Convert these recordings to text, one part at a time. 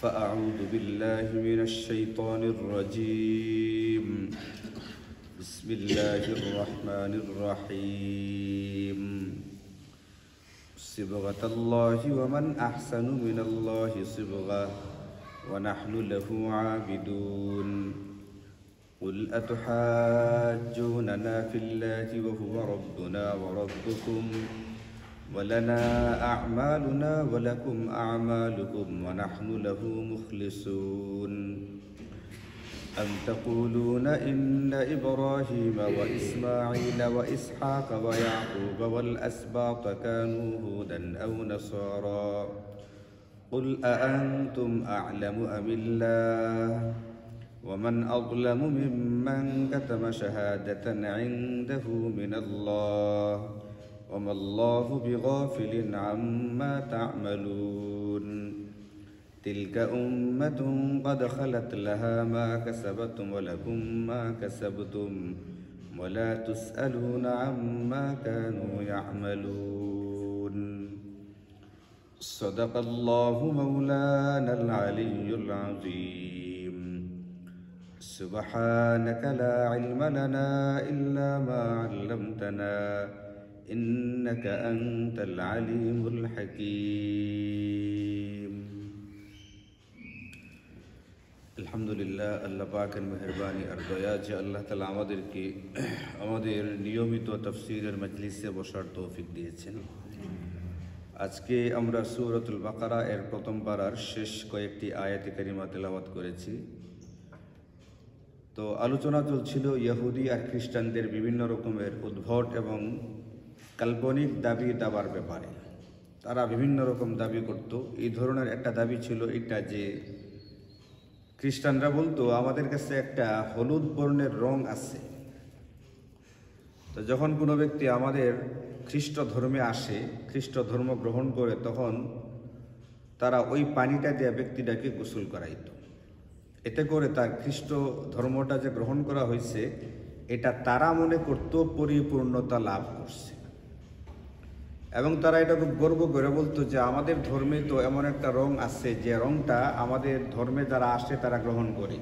فأعوذ بالله من الشيطان الرجيم. بسم الله الرحمن الرحيم. صبغة الله ومن أحسن من الله صبغة ونحن له عابدون. قل أتحاجوننا في الله وهو ربنا وربكم ولنا أعمالنا ولكم أعمالكم ونحن له مخلصون. أم تقولون إن إبراهيم وإسماعيل وإسحاق ويعقوب والأسباط كانوا هودا أو نصارى قل أأنتم أعلم أم الله ومن أظلم ممن كتم شهادة عنده من الله وما الله بغافل عما تعملون. تلك أمة قد خلت لها ما كسبت ولكم ما كسبتم ولا تسألون عما كانوا يعملون. صدق الله مولانا العلي العظيم. سبحانك لا علم لنا إلا ما علمتنا إنك أنت العليم الحكيم. আলহামদুলিল্লাহ, আল্লাহ পাকের মেহেরবানি আর দয়া যে আল্লাহ তাআলা আমাদেরকে আমাদের নিয়মিত তাফসীরের মজলিসে বসার তৌফিক দিয়েছেন। আজকে আমরা সূরাতুল বাকারা এর প্রথম পারার শেষ কয়েকটি আয়াতে কারিমা তেলাওয়াত করেছি। তো আলোচনা চলছিল ইহুদি আর খ্রিস্টানদের বিভিন্ন রকমের উদ্ভট এবং কাল্পনিক দাবি দাবার ব্যাপারে। তারা বিভিন্ন রকম দাবি করত। এই ধরনের একটা দাবি ছিল এটা যে খ্রিস্টানরা বলতো আমাদের কাছে একটা হলুদ বর্ণের রং আছে। তো যখন কোনো ব্যক্তি আমাদের খ্রিস্ট ধর্মে আসে, খ্রিস্ট ধর্ম গ্রহণ করে, তখন তারা ওই পানিটা দিয়ে ব্যক্তিটাকে গোসল করাইত। এতে করে তার খ্রিস্ট ধর্মটা যে গ্রহণ করা হয়েছে এটা তারা মনে করত পরিপূর্ণতা লাভ করছে, এবং তারা এটা খুব গর্ব করে বলতো যে আমাদের ধর্মে তো এমন একটা রং আছে যে রংটা আমাদের ধর্মে যারা আসে তারা গ্রহণ করে।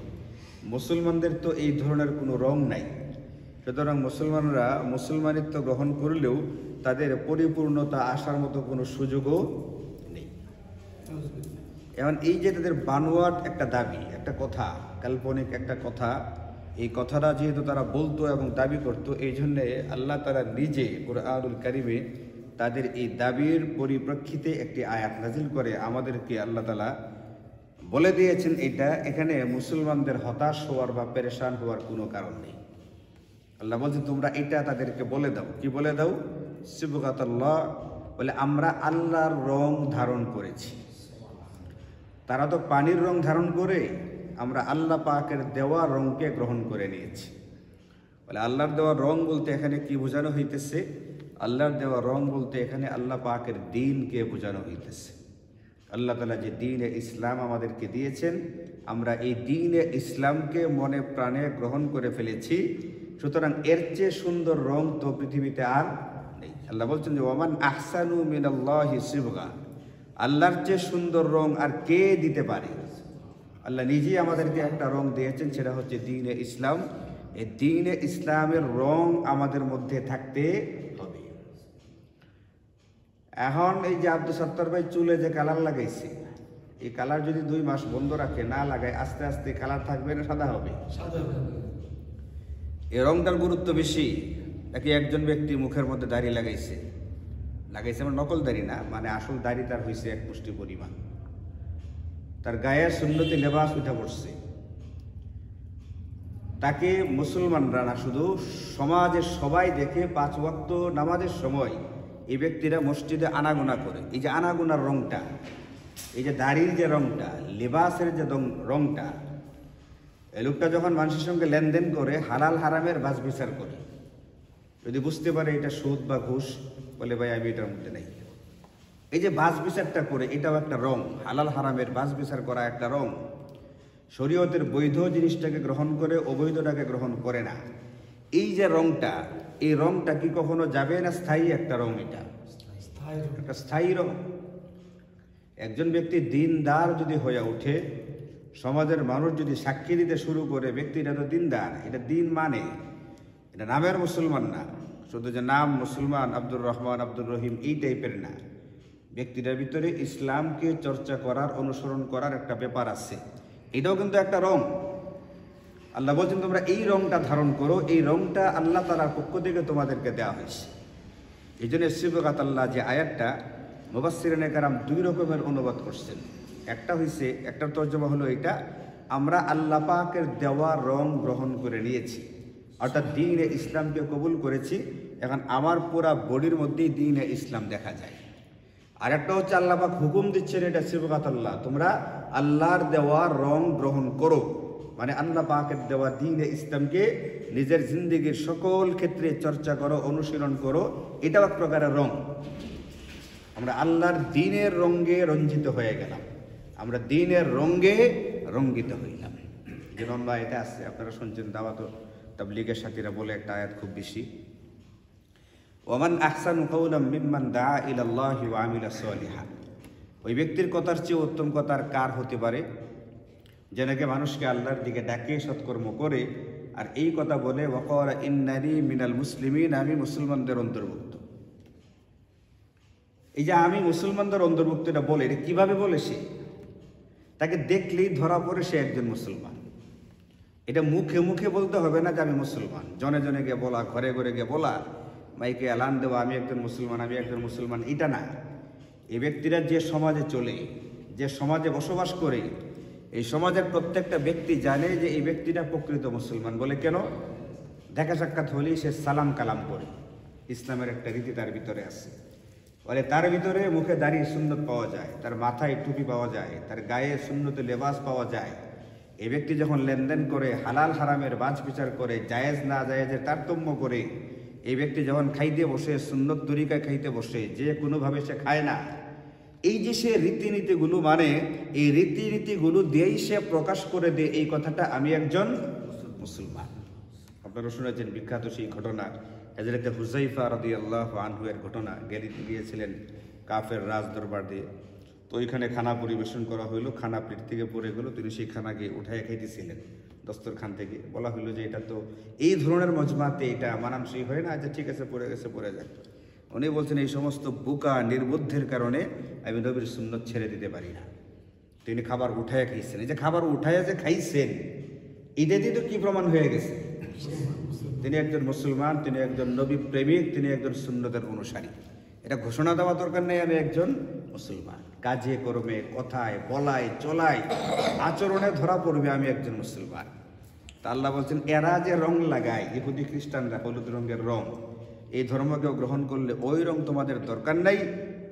মুসলমানদের তো এই ধরনের কোনো রং নাই, সুতরাং মুসলমানরা মুসলমানিত্ব গ্রহণ করলেও তাদের পরিপূর্ণতা আসার মতো কোনো সুযোগও নেই। এখন এই যে তাদের বানোয়াট একটা দাবি, একটা কথা, কাল্পনিক একটা কথা, এই কথাটা যেহেতু তারা বলতো এবং দাবি করতো, এই জন্যে আল্লাহ তাআলা নিজে কুরআনুল কারিমে তাদের এই দাবির পরিপ্রেক্ষিতে একটি আয়াত নাজিল করে আমাদেরকে আল্লাহ তাআলা বলে দিয়েছেন এটা এখানে মুসলমানদের হতাশ হওয়ার বা পেরেশান হওয়ার কোনো কারণ নেই। আল্লাহ বলছেন তোমরা এটা তাদেরকে বলে দাও। কি বলে দাও? সিবগাতাল্লাহ, বলে আমরা আল্লাহর রং ধারণ করেছি। তারা তো পানির রং ধারণ করে, আমরা আল্লাহ পাকের দেওয়া রংকে গ্রহণ করে নিয়েছি। বলে আল্লাহর দেওয়া রং বলতে এখানে কি বোঝানো হইতেছে? আল্লাহর দেওয়া রং বলতে এখানে আল্লাহ পাকের দ্বীনকে বোঝানো হইতেছে। আল্লাহ তাআলা যে দ্বীনে ইসলাম আমাদেরকে দিয়েছেন, আমরা এই দ্বীনে ইসলামকে মনে প্রাণে গ্রহণ করে ফেলেছি। সুতরাং এর চেয়ে সুন্দর রং তো পৃথিবীতে আর নেই। আল্লাহ বলছেন যে ওয়ামান আহসানু মিনাল্লাহি সিবগা, আল্লাহর চেয়ে সুন্দর রং আর কে দিতে পারে? আল্লাহ নিজেই আমাদেরকে একটা রং দিয়েছেন, সেটা হচ্ছে দ্বীনে ইসলাম। এই দ্বীনে ইসলামের রং আমাদের মধ্যে থাকতে হবে। এখন এই যে আব্দুল সত্তার ভাই চুলে যে কালার লাগাইছে, এই কালার যদি 2 মাস বন্ধ রাখে, না লাগায়, আস্তে আস্তে কালার থাকবে না সাদা হবে? এই রংটার গুরুত্ব বেশি নাকি একজন ব্যক্তি মুখের মধ্যে দাড়ি লাগাইছে মানে নকল দাড়ি না, মানে আসল দাড়ি তার হয়েছে 1 মুষ্টি পরিমাণ, তার গায়ে সুন্নতি লেবাস উঠে পড়ছে, তাকে মুসলমানরা না শুধু সমাজের সবাই দেখে 5 ওয়াক্ত নামাজের সময় এই ব্যক্তিরা মসজিদে আনাগোনা করে। এই যে আনাগোনার রংটা, এই যে দাড়ির যে রংটা, লেবাসের যে রংটা, এই লোকটা যখন মানুষের সঙ্গে লেনদেন করে হালাল হারামের বাছ বিচার করে, যদি বুঝতে পারে এটা সুদ বা ঘুষ, বলে ভাই আমি এটার মধ্যে নেই। এই যে বাছ বিচারটা করে, এটাও একটা রং। হালাল হারামের বাছ বিচার করা একটা রং। শরীয়তের বৈধ জিনিসটাকে গ্রহণ করে, অবৈধটাকে গ্রহণ করে না। এই যে রংটা, এই রংটা কি কখনো যাবে না? স্থায়ী একটা রং, এটা একটা স্থায়ী রং। একজন ব্যক্তি দিনদার যদি হয়ে ওঠে, সমাজের মানুষ যদি সাক্ষী দিতে শুরু করে ব্যক্তিটা তো দিনদার, এটা দিন মানে, এটা নামের মুসলমান না, শুধু যে নাম মুসলমান আব্দুর রহমান আব্দুর রহিম এই টাইপের না, ব্যক্তিটার ভিতরে ইসলামকে চর্চা করার, অনুসরণ করার একটা ব্যাপার আছে। এটাও কিন্তু একটা রং। আল্লাহ বলছেন তোমরা এই রংটা ধারণ করো, এই রংটা আল্লাহ তাআলার পক্ষ থেকে তোমাদেরকে দেওয়া হয়েছে। এই জন্য সিবগাত আল্লাহ যে আয়াতটা মুফাসসিরিনে কেরাম দুই রকমের অনুবাদ করছেন। একটা হয়েছে, একটা তর্জমা হলো এটা, আমরা আল্লাহ পাকের দেওয়া রং গ্রহণ করে নিয়েছি, অর্থাৎ দ্বীনে ইসলামকে কবুল করেছি, এখন আমার পুরা বডির মধ্যেই দ্বীনে ইসলাম দেখা যায়। আর একটা হচ্ছে আল্লাহ পাক হুকুম দিচ্ছেন, এটা সিবগাত আল্লাহ, তোমরা আল্লাহর দেওয়া রং গ্রহণ করো, মানে আল্লাহ পাকের দেওয়া দ্বীনে ইসলামকে নিজের জিন্দেগির সকল ক্ষেত্রে চর্চা করো, অনুশীলন করো। এটাও এক প্রকারের রং। আমরা আল্লাহর দ্বীনের রঙে রঞ্জিত হয়ে গেলাম, আমরা দ্বীনের রঙে রঙ্গিত হইলাম। যেমন বা এটা আছে, আপনারা শুনছেন দাওয়াত তাবলীগের সাথীরা বলে একটা আয়াত খুব বেশি, ওয়ামান আহসানু কাওলাম মিম্মান দাআ ইলাল্লাহি ওয়া আমিলা সালিহা। ওই ব্যক্তির কথার চেয়ে উত্তম কথা আর কার হতে পারে, যে নাকি মানুষকে আল্লাহর দিকে ডাকে, সৎকর্ম করে, আর এই কথা বলে ওয়াকালা ইন্নানি মিনাল মুসলিমিন, আমি মুসলমানদের অন্তর্ভুক্ত। এই যে আমি মুসলমানদের অন্তর্ভুক্ত এটা বলে, এটা কিভাবে বলে? সে তাকে দেখলেই ধরা পড়ে সে একজন মুসলমান। এটা মুখে মুখে বলতে হবে না যে আমি মুসলমান, জনে জনে গিয়ে বলা, ঘরে ঘরে গিয়ে বলা, মাইকে এলান দেওয়া আমি একজন মুসলমান, আমি একজন মুসলমান, এটা না। এই ব্যক্তিরা যে সমাজে চলে, যে সমাজে বসবাস করে, এই সমাজের প্রত্যেকটা ব্যক্তি জানে যে এই ব্যক্তিটা প্রকৃত মুসলমান। বলে কেন? দেখা সাক্ষাৎ হলেই সে সালাম কালাম করে। ইসলামের একটা রীতি তার ভিতরে আছে। বলে তার ভিতরে মুখে দাড়ি সুন্নত পাওয়া যায়, তার মাথায় টুপি পাওয়া যায়, তার গায়ে সুন্নতে লেবাস পাওয়া যায়। এই ব্যক্তি যখন লেনদেন করে, হালাল হারামের বাছ বিচার করে, জায়েজ না জায়েজের তারতম্য করে, এই ব্যক্তি যখন খাইতে বসে, সুন্নত তরিকায় খাইতে বসে, যে কোনোভাবে সে খায় না। এই যে সে রীতিনীতিগুলো মানে, এই রীতিনীতিগুলো দিয়েই সে প্রকাশ করে দেয় এই কথাটা, আমি একজন মুসলমান। আপনারা শুনেছেন বিখ্যাত সেই ঘটনা, হযরতে হুযাইফা রাদিয়াল্লাহু আনহু এর ঘটনা। গিয়েছিলেন কাফের রাজ দরবার দিয়ে, তো ওইখানে খানা পরিবেশন করা হইলো, খানা প্লেট থেকে পড়ে গেল, তিনি সেই খানাকে উঠায় খাইতেছিলেন দস্তরখান থেকে। বলা হইলো যে এটা তো এই ধরনের মজমাতে এটা মানানসই হয় না, আচ্ছা ঠিক আছে পড়ে গেছে পড়ে যাক। উনি বলছেন এই সমস্ত বোকা নির্বুদ্ধির কারণে আমি নবীর সুন্নত ছেড়ে দিতে পারি না। তিনি খাবার উঠায় খাইছেন। এই যে খাবার উঠায় যে খাইছেন, এটা দিয়ে তো কি প্রমাণ হয়ে গেছে? তিনি একজন মুসলমান, তিনি একজন নবী প্রেমিক, তিনি একজন সুন্নতের অনুসারী। এটা ঘোষণা দেওয়া দরকার নেই আমি একজন মুসলমান। কাজে কর্মে, কথায়, বলায়, চলায়, আচরণে ধরা পড়বে আমি একজন মুসলমান। তা আল্লাহ বলছেন এরা যে রং লাগায়, ইহুদি খ্রিস্টানরা হলুদ রঙের রং, এই ধর্মকেও গ্রহণ করলে ওই রং তোমাদের দরকার নাই,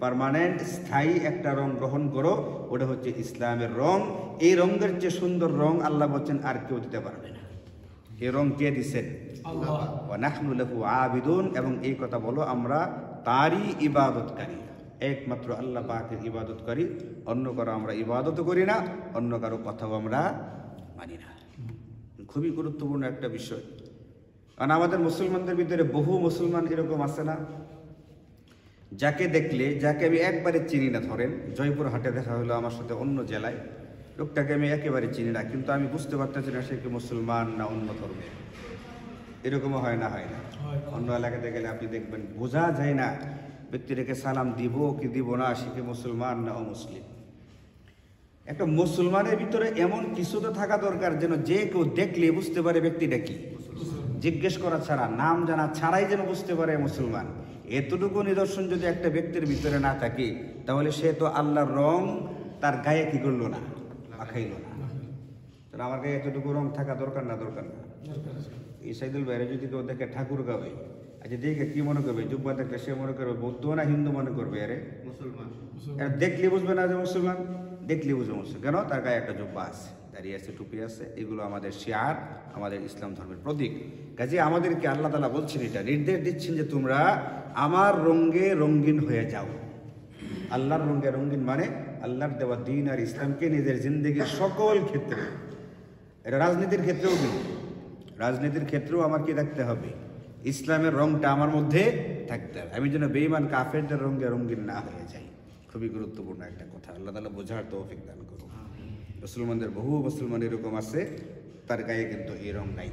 পার্মানেন্ট স্থায়ী একটা রং গ্রহণ করো, ওটা হচ্ছে ইসলামের রং। এই রঙের যে সুন্দর রং আল্লাহ বলছেন আর কেউ দিতে পারবে না। এই রং কে দিচ্ছেন? আল্লাহ। ওয়া নাহনু লাহু আবিদুন, এবং এই কথা বলো আমরা তারই ইবাদতকারী, একমাত্র আল্লাহ পাকের ইবাদতকারী, অন্য কারো আমরা ইবাদত করি না, অন্য কারো কথাও আমরা মানি না। খুবই গুরুত্বপূর্ণ একটা বিষয়। কারণ আমাদের মুসলমানদের ভিতরে বহু মুসলমান এরকম আছে না, যাকে দেখলে, যাকে আমি একবারে চিনি না, ধরেন জয়পুর হাটে দেখা হলো আমার সাথে অন্য জেলায়, লোকটাকে আমি একেবারে চিনি না, কিন্তু আমি বুঝতে পারতেছি না সে কি মুসলমান না অন্য ধর্মের। এরকমও হয় না? হয় না? অন্য এলাকাতে গেলে আপনি দেখবেন বোঝা যায় না ব্যক্তিটাকে সালাম দিব কি দিব না, সে কি মুসলমান না অমুসলিম। একটা মুসলমানের ভিতরে এমন কিছু তো থাকা দরকার যেন যে কেউ দেখলে বুঝতে পারে ব্যক্তিটা কি, জিজ্ঞেস করা ছাড়া, নাম জানা ছাড়াই যেন বুঝতে পারে মুসলমান। এতটুকু নিদর্শন যদি একটা ব্যক্তির ভিতরে না থাকে, তাহলে সে তো আল্লাহর রং তার গায়ে কি করলো না, মাখাইল না। তাহলে আমার গায়ে এতটুকু রং থাকা দরকার না? দরকার না। এই সাইদুল বাইরে যদি কেউ দেখে ঠাকুর গাবে, আচ্ছা দেখে কি মনে করবে? জুব্বা দেখলে সে মনে করবে বৌদ্ধ না হিন্দু মনে করবে, আরে মুসলমান। দেখলে বুঝবে না যে মুসলমান, দেখলে বুঝবে মুসলমান। কেন? তার গায়ে একটা জুব্বা আছে, দাঁড়িয়ে আছে, টুপি আছে, এগুলো আমাদের শিয়ার, আমাদের ইসলাম ধর্মের প্রতীক। কাজে আমাদেরকে আল্লাহ তাআলা বলছেন, এটা নির্দেশ দিচ্ছেন যে তোমরা আমার রঙে রঙিন হয়ে যাও। আল্লাহর রঙে রঙিন মানে আল্লাহর দেওয়া দ্বীন আর ইসলামকে নিজের জিন্দগির সকল ক্ষেত্রে, এটা রাজনীতির ক্ষেত্রেও কিন্তু, রাজনীতির ক্ষেত্রেও আমার কি থাকতে হবে? ইসলামের রংটা আমার মধ্যে থাকতে হবে। আমি যেন বেঈমান কাফেরদের রঙে রঙিন না হয়ে যাই। খুবই গুরুত্বপূর্ণ একটা কথা। আল্লাহ তাআলা বোঝার তৌফিক দান করুন। মুসলমানদের বহু মুসলমান এরকম আছে, তার গায়ে কিন্তু এই রং নাই।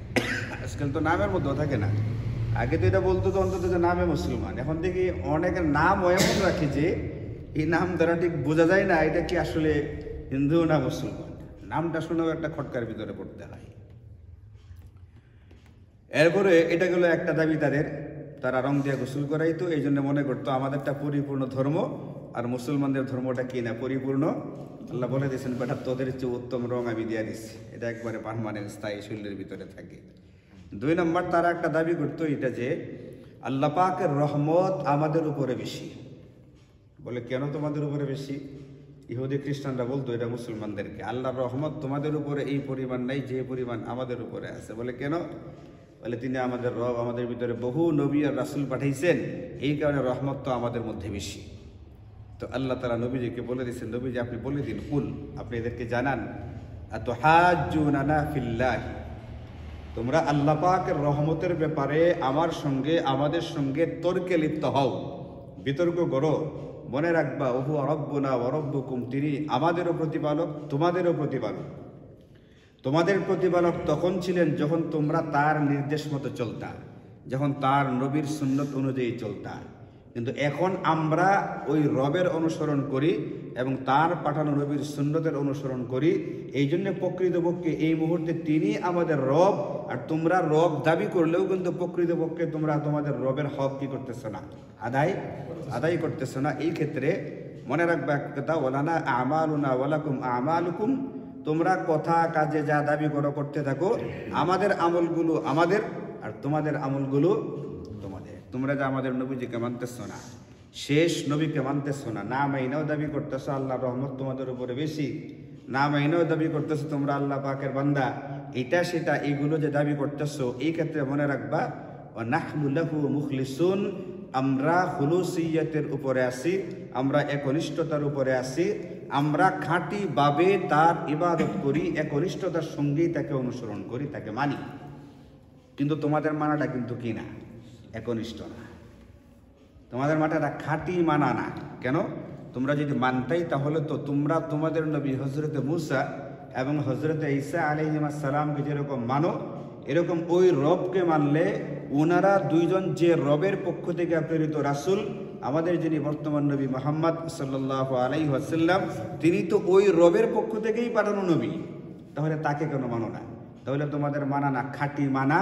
আজকাল তো নামের মধ্যেও থাকে না। আগে তো এটা বলতো তো অন্তত যে নামে মুসলমান, এখন দেখি অনেকের নাম এমন রাখে যে এই নাম দ্বারা ঠিক বোঝা যায় না এটা কি আসলে হিন্দু না মুসলমান। নামটা শুনেও একটা খটকার ভিতরে পড়তে হয়। এরপরে এটা গেলো একটা দাবি তাদের, তারা রং দিয়ে গোসল করাইতো, এই জন্য মনে করতো আমাদেরটা পরিপূর্ণ ধর্ম আর মুসলমানদের ধর্মটা কি না পরিপূর্ণ। আল্লাহ বলে দিয়েছেন বেটা তোদের চেয়ে উত্তম রং আমি দিয়ে দিচ্ছি, এটা একবারে পার্মানেন্ট স্থায়ী শরীরের ভিতরে থাকে। 2 নম্বর তারা একটা দাবি করতো এটা যে আল্লাহ পাকের রহমত আমাদের উপরে বেশি। বলে কেন তোমাদের উপরে বেশি? ইহুদি খ্রিস্টানরা বলতো এটা মুসলমানদেরকে, আল্লাহর রহমত তোমাদের উপরে এই পরিমাণ নাই যে পরিমাণ আমাদের উপরে আছে। বলে কেন? বলে তিনি আমাদের রব, আমাদের ভিতরে বহু নবী আর রাসূল পাঠাইছেন, এই কারণে রহমত তো আমাদের মধ্যে বেশি। তো আল্লাহ তাআলা নবীজিকে বলে দিয়েছেন, নবীজি আপনি বলে দিন, কুল আপনি এদেরকে জানান, আতুহাজ্জুনানা ফিল্লাহ, তোমরা আল্লাহ পাকের রহমতের ব্যাপারে আমাদের সঙ্গে তর্কে লিপ্ত হও, বিতর্ক করো। মনে রাখবা ওহু রব্বুনা ওয়া রব্বুকুম, তিনি আমাদেরও প্রতিপালক তোমাদেরও প্রতিপালক। তোমাদের প্রতিপালক তখন ছিলেন যখন তোমরা তার নির্দেশ মতো চলতা, যখন তার নবীর সুন্নত অনুযায়ী চলতা। কিন্তু এখন আমরা ওই রবের অনুসরণ করি এবং তার পাঠানো নবীর সুন্নতের অনুসরণ করি। এই জন্য প্রকৃতপক্ষে এই মুহূর্তে তিনি আমাদের রব, আর তোমরা রব দাবি করলেও কিন্তু প্রকৃতপক্ষে তোমরা তোমাদের রবের হক কি করতেছো না, আদায় করতেছো না। এই ক্ষেত্রে মনে রাখবা এক কথা, ওয়ালানা আমালুনা ওয়ালাকুম আমালুকুম, তোমরা কথা কাজে যা দাবি করতে থাকো, আমাদের আমলগুলো আমাদের আর তোমাদের আমলগুলো তোমাদের। তোমরা যে আমাদের নবীজিকে মানতেছো না, শেষ নবীকে মানতেছো না, না মাইনাও দাবি করতেছো আল্লাহর রহমত তোমাদের উপরে বেশি, না মাইনাও দাবি করতেছো তোমরা আল্লাহ পাকের বান্দা, এটা সেটা এইগুলো যে দাবি করতেছো, এই ক্ষেত্রে মনে রাখবা ওয়া নাহনু লাহু মুখলিসুন, আমরা খুলুসিয়তের উপরে আছি, আমরা একনিষ্ঠতার উপরে আছি, আমরা খাঁটিভাবে তার ইবাদত করি, একনিষ্ঠতার সঙ্গেই তাকে অনুসরণ করি, তাকে মানি। কিন্তু তোমাদের মানাটা কিন্তু কি না, একনিষ্ঠ না। তোমাদের মানাটা খাঁটি মানা না। কেন? তোমরা যদি মানতাই তাহলে তো তোমরা তোমাদের নবী হযরতে মূসা এবং হযরতে ঈসা আলাইহিস সালামকে যেরকম মানো, এরকম ওই রবকে মানলে ওনারা দুইজন যে রবের পক্ষ থেকে প্রেরিত রাসূল, আমাদের যিনি বর্তমান নবী মুহাম্মদ সাল্লাল্লাহু আলাইহি ওয়াসাল্লাম, তিনি তো ওই রবের পক্ষ থেকেই পাঠানো নবী, তাহলে তাকে কেন মানো না? তাহলে তোমাদের মানা না, খাঁটি মানা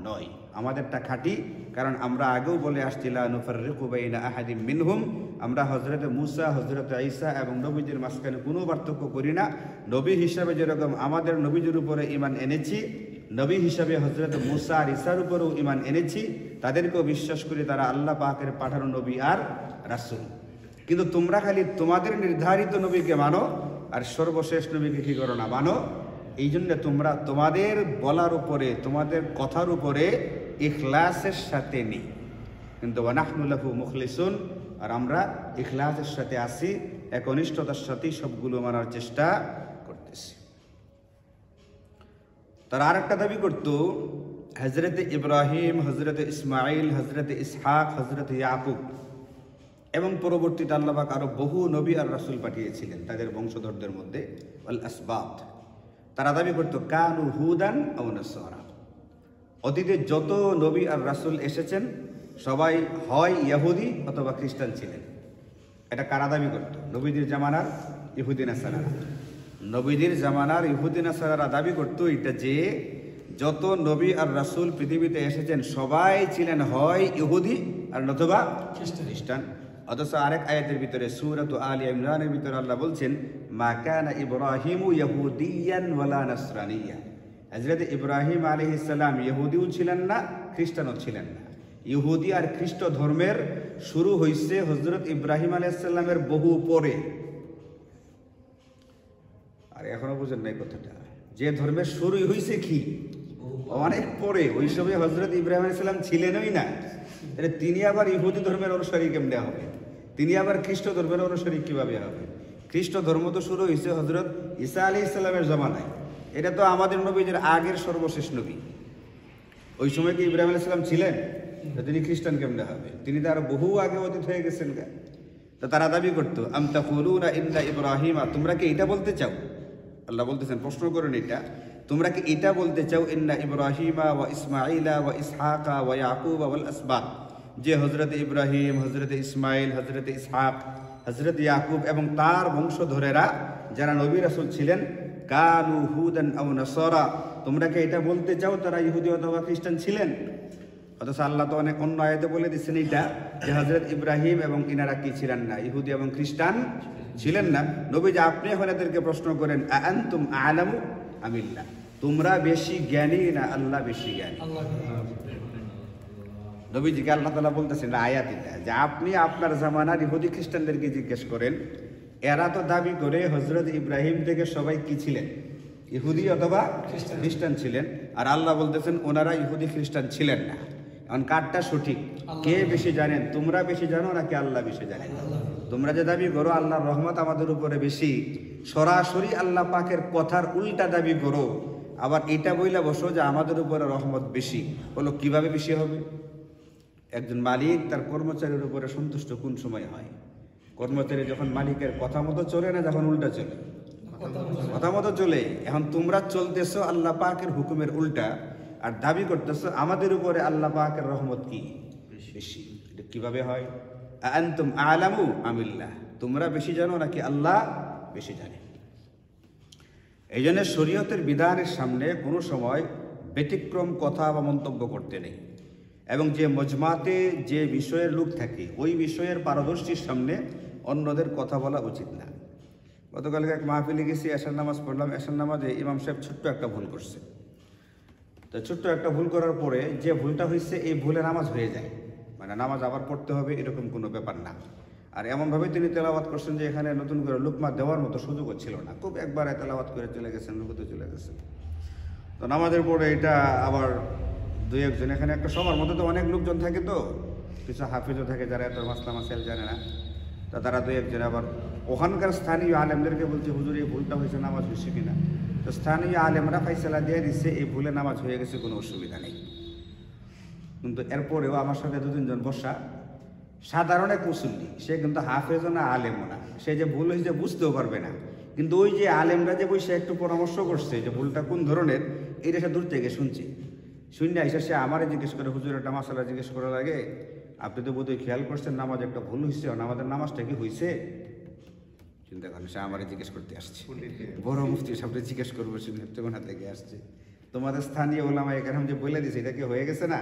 নয়। আমাদেরটা খাঁটি, কারণ আমরা আগেও বলে আসছি লা নুফাররিকু বাইনা আহাদিম মিনহুম, আমরা হযরতে মূসা, হযরতে ঈসা এবং নবীজির মাঝখানে কোনো পার্থক্য করি না। নবী হিসাবে যেরকম আমাদের নবীজির উপরে ঈমান এনেছি, নবী হিসাবে হযরতে মূসা আর ঈসার উপরেও ঈমান এনেছি, তাদেরকেও বিশ্বাস করি তারা আল্লাহ পাকের পাঠানো নবী আর রাসূল। কিন্তু তোমরা খালি তোমাদের নির্ধারিত নবীকে মানো আর সর্বশেষ নবীকে কি করো না, মানো। এই জন্য তোমরা তোমাদের বলার উপরে, তোমাদের কথার উপরে ইখলাসের সাথে নেই, কিন্তু ওয়া নাহনু লাহু মুখলিসুন, আর আমরা ইখলাসের সাথে আসি, একনিষ্ঠতার সাথে সবগুলো মানার চেষ্টা করতেছি। তারা আরেকটা দাবি করতো, হযরতে ইব্রাহিম, হযরতে ইসমাইল, হযরতে ইসহাক, হযরতে ইয়াকুব এবং পরবর্তীতে আল্লাহ পাক আরো বহু নবী আর রাসূল পাঠিয়েছিলেন তাদের বংশধরদের মধ্যে, আল আসবাত। তারা দাবি করতো কানু হুদান আও নাসারা, অতীতে যত নবী আর রাসূল এসেছেন সবাই হয় ইহুদি অথবা খ্রিস্টান ছিলেন। এটা কারা দাবি করতো? নবীদের জামানার ইহুদি নাসারারা। নবীদের জামানার ইহুদি নাসারারা দাবি করতো এটা যে যত নবী আর রাসূল পৃথিবীতে এসেছেন সবাই ছিলেন হয় ইহুদি আর নতুবা খ্রিস্টান। অথচ আরেক আয়াতের ভিতরে সূরাত আলী ইমরানের ভিতরে আল্লাহ বলছেন মা কানা ইব্রাহিমু ইহুদিয়ান ওয়ালা নাসরানিয়া, হযরত ইব্রাহিম আলাইহিস সালাম ইহুদিও ছিলেন না, খ্রিস্টানও ছিলেন না। ইহুদি আর খ্রিস্ট ধর্মের শুরু হয়েছে হযরত ইব্রাহিম আলাইহিস সালামের বহু পরে। আর এখনো বুঝেন নাই কথাটা, যে ধর্মের শুরু হয়েছে কি অনেক পরে, ওই সময় হযরত ইব্রাহিম আলাইহিস সালাম ছিলেনই না। তিনি আবার ইহুদি ধর্মের অনুসারী কেমনে হবে? তিনি আবার খ্রিস্ট ধর্মের অনুসারী কিভাবে হবে? খ্রিস্ট ধর্ম তো শুরু হয়েছে হযরত ঈসা আলাইহিস সালামের জামানায়। এটা তো আমাদের নবীদের আগের সর্বশেষ নবী। ওই সময় কি ইব্রাহিম আলাইহিস সালাম ছিলেন? তিনি খ্রিস্টান কেমনে হবে? তিনি তো আরো বহু আগে অতীত হয়ে গেছেন। তো তো তারা দাবি করতো আম তাকুলুনা ইন্না ইব্রাহিমা, তোমরা কি এটা বলতে চাও, আল্লাহ বলতেছেন প্রশ্ন করেন এটা, তোমরা কি এটা বলতে চাও ইন্না ইব্রাহিমা ওয়া ইসমাঈলা ওয়া ইসহাকা ওয়া ইয়াকুব ওয়াল আসবাত, যে হযরত ইব্রাহিম, হযরত ইসমাইল, হযরত ইসহাক, হযরত ইয়াকুব এবং তার বংশধরেরা যারা নবী রাসূল ছিলেন, কানু হুদান আও নাসারা, তোমরা কি এটা বলতে চাও তারা ইহুদি অথবা খ্রিস্টান ছিলেন? অথচ আল্লাহ তো অনেক অন্য আয়াতে বলে দিচ্ছেন এটা, যে হযরত ইব্রাহিম এবং ইনারা কি ছিলেন না, ইহুদি এবং খ্রিস্টান ছিলেন না। নবীজি আপনি এখন এদেরকে প্রশ্ন করেন আআনতুম আ'লামু আমিল্লাহ, তোমরা বেশি জ্ঞানী না আল্লাহ বেশি জ্ঞানী? নবীজিকে আল্লাহ তাআলা বলতেছেন আয়াত এটা, যে আপনি আপনার জামানার ইহুদি খ্রিস্টানদেরকে জিজ্ঞেস করেন, এরা তো দাবি করে হযরত ইব্রাহিম থেকে সবাই কি ছিলেন, ইহুদি অথবা খ্রিস্টান ছিলেন, আর আল্লাহ বলতেছেন ওনারা ইহুদি খ্রিস্টান ছিলেন না। এখন কারটা সঠিক, কে বেশি জানেন, তোমরা বেশি জানো নাকি আল্লাহ বেশি জানেন? তোমরা যে দাবি করো আল্লাহর রহমত আমাদের উপরে বেশি, সরাসরি আল্লাহ পাকের কথার উল্টা দাবি করো, আবার এটা বইলা বসো যে আমাদের উপরে রহমত বেশি, বলো কিভাবে বেশি হবে? একজন মালিক তার কর্মচারীর উপরে সন্তুষ্ট কোন সময় হয়? কর্মচারী যখন মালিকের কথা মতো চলে না, যখন উল্টা চলে, কথা মতো চলে। এখন তোমরা চলতেছো আল্লাহ পাকের হুকুমের উল্টা, আর দাবি করতেছো আমাদের উপরে আল্লাহ পাকের রহমত কি বেশি। এটা কিভাবে হয়? আনতুম আ'লামু আমিল্লাহ, তোমরা বেশি জানো নাকি আল্লাহ বেশি জানে? এই জন্য শরীয়তের বিধানের সামনে কোনো সময় ব্যতিক্রম কথা বা মন্তব্য করতে নেই, এবং যে মজমাতে যে বিষয়ের লোক থাকে ওই বিষয়ের পারদর্শীর সামনে অন্যদের কথা বলা উচিত না। গতকালকে এক মাহফিলে গেছি, এশার নামাজ পড়লাম, এশার নামাজে ইমাম সাহেব ছোট্ট একটা ভুল করছে। তো ছোট্ট একটা ভুল করার পরে যে ভুলটা হয়েছে এই ভুলে নামাজ হয়ে যায়, মানে নামাজ আবার পড়তে হবে এরকম কোনো ব্যাপার না। আর এমনভাবে তিনি তেলাওয়াত করছেন যে এখানে নতুন করে লুকমা দেওয়ার মতো সুযোগও ছিল না, খুব একবারে তেলাওয়াত করে চলে গেছেন, রুকুতে চলে গেছেন। তো নামাজের পরে এটা আবার দুই একজন, এখানে একটা সবার মধ্যে তো অনেক লোকজন থাকে, তো কিছু হাফিজও থাকে যারা এত মাসলা মাসাইল জানে না, তা তারা দুই একজন আবার ওখানকার স্থানীয় আলেমদেরকে বলছে হুজুর এই ভুলটা হয়েছে, নামাজ হয়েছে কিনা? তো স্থানীয় আলেমরা ফাইসালা দিয়ে দিচ্ছে এই ভুলে নামাজ হয়ে গেছে, কোনো অসুবিধা নেই। কিন্তু এরপরেও আমার সাথে দু তিনজন বসা সাধারণ এক মুসল্লি, সে কিন্তু হাফেজও না আলেমও না, সে যে ভুল হয়েছে বুঝতেও পারবে না, কিন্তু ওই যে আলেমরা যে বসে একটু পরামর্শ করছে যে ভুলটা কোন ধরনের, এইটা সে দূর থেকে শুনছে। শুনে এসে সে আমারে জিজ্ঞেস করে, হুজুর একটা মাসালা জিজ্ঞেস করার আগে আপনি তো বোধহয় খেয়াল করছেন নামাজ একটা ভুল হয়েছে, আমাদের নামাজটা কি হয়েছে? চিন্তা করেন, সে আমারে জিজ্ঞেস করতে আসছে, বড় মুফতি সাহেবকে জিজ্ঞেস করবো, কোথা থেকে আসছে, তোমাদের স্থানীয় ওলামা এখানে যে বলে দিছে এটা কি হয়ে গেছে না,